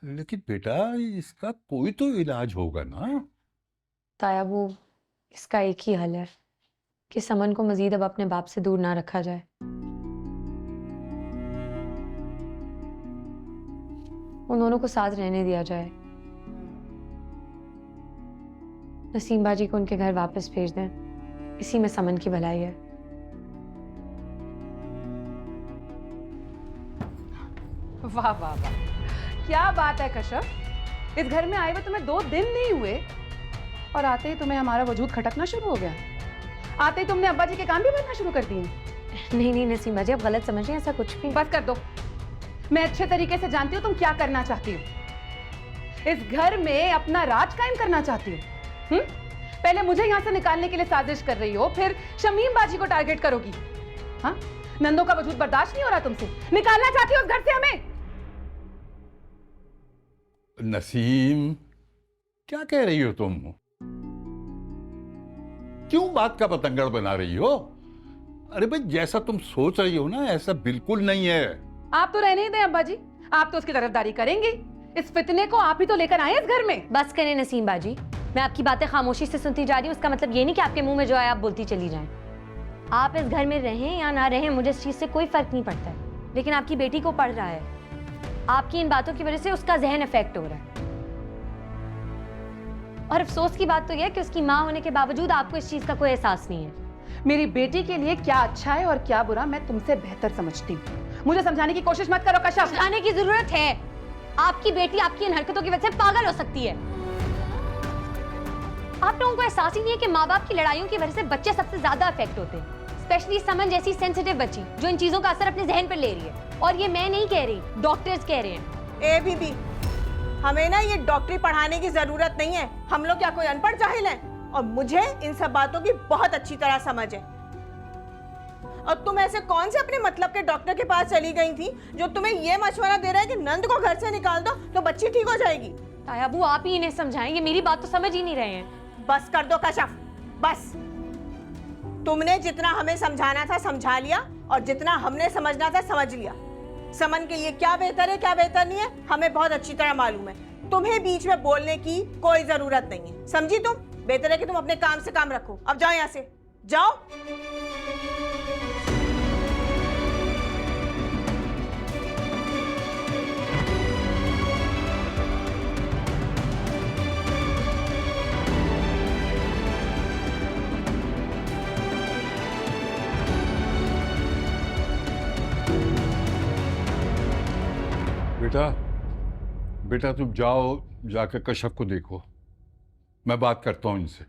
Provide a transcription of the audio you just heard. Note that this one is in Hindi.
लेकिन बेटा इसका कोई तो इलाज होगा ना। ताया वो इसका एक ही हल है कि समन को मजीद अब अपने बाप से दूर ना रखा जाए। उन दोनों को साथ रहने दिया जाए। नसीम बाजी को उनके घर वापस भेज दें। इसी में समन की भलाई है। वाह वाह वाह, क्या बात है कश्यप। इस घर में आए हुए तुम्हें 2 दिन नहीं हुए और आते ही तुम्हें हमारा वजूद खटकना शुरू हो गया। आते ही तुमने अब्बा जी के कान भी भरना शुरू कर दिए। नहीं नहीं नसीम बाजी, आप गलत समझ रही हैं, ऐसा कुछ भी। बस कर दो। मैं अच्छे तरीके से जानती हूँ तुम क्या करना चाहती हो। इस घर में अपना राज कायम करना चाहती हो। पहले मुझे यहाँ से निकालने के लिए साजिश कर रही हो, फिर शमीम बाजी को टारगेट करोगी। हाँ, नंदो का वजूद बर्दाश्त नहीं हो रहा तुमसे, निकालना चाहती हो उस घर से हमें। नसीम, क्या कह रही हो तुम? क्यों बात का पतंगड़ बना रही हो? अरे भाई, जैसा तुम सोच रही हो ना ऐसा बिल्कुल नहीं है। आप तो रहने ही दें अब्बा जी, आप तो उसकी तरफदारी करेंगे। इस फितने को आप ही तो लेकर आए इस घर में। बस करें नसीम बाजी, मैं आपकी बातें खामोशी से सुनती जा रही हूँ। उसका मतलब ये नहीं कि आपके मुंह में जो आया आप बोलती चली जाएं। आप इस घर में रहें या ना रहें, मुझे इस चीज से कोई फर्क नहीं पड़ता है, लेकिन आपकी बेटी को पड़ रहा है। आपकी इन बातों की वजह से उसका जहन इफेक्ट हो रहा है। और अफसोस की बात तो यह है कि उसकी माँ होने के बावजूद आपको इस चीज का कोई एहसास नहीं है। मेरी बेटी के लिए क्या अच्छा है और क्या बुरा मैं तुमसे बेहतर समझती हूँ। मुझे समझाने की कोशिश मत करो कश्यप। समझाने की जरूरत है। आपकी बेटी आपकी इन हरकतों की वजह से पागल हो सकती है। आप लोगों को एहसास ही नहीं है कि माँ बाप की लड़ाइयों की वजह से बच्चे सबसे ज्यादा अफेक्ट होते हैं, स्पेशली समन जैसी सेंसिटिव बच्ची जो इन चीजों का असर अपने जहन पर ले रही है। और ये मैं नहीं कह रही, डॉक्टर्स कह रहे हैं। ए बीबी, हमें ना ये डॉक्टरी पढ़ाने की जरूरत नहीं है। हम लोग क्या कोई अनपढ़ जाहिल हैं? और मुझे इन सब बातों की बहुत अच्छी तरह समझ है। और तुम ऐसे कौन से अपने मतलब के डॉक्टर के पास चली गई थी जो तुम्हें ये मशवरा दे रहा है कि नंद को घर से निकाल दो तो बच्ची ठीक हो जाएगी? तायाबू, आप ही इन्हें समझाएं, ये मेरी बात तो समझ ही नहीं रहे हैं। बस कर दो कशफ, बस। तुमने जितना हमें समझाना था समझा लिया और जितना हमने समझना था समझ लिया। समन के लिए क्या बेहतर है क्या बेहतर नहीं है हमें बहुत अच्छी तरह मालूम है। तुम्हें बीच में बोलने की कोई जरूरत नहीं है, समझी तुम? बेहतर है कि तुम अपने काम से काम रखो। अब जाओ यहाँ से, जाओ। बेटा, बेटा तुम जाओ, जाकर कश्यप को देखो, मैं बात करता हूं इनसे।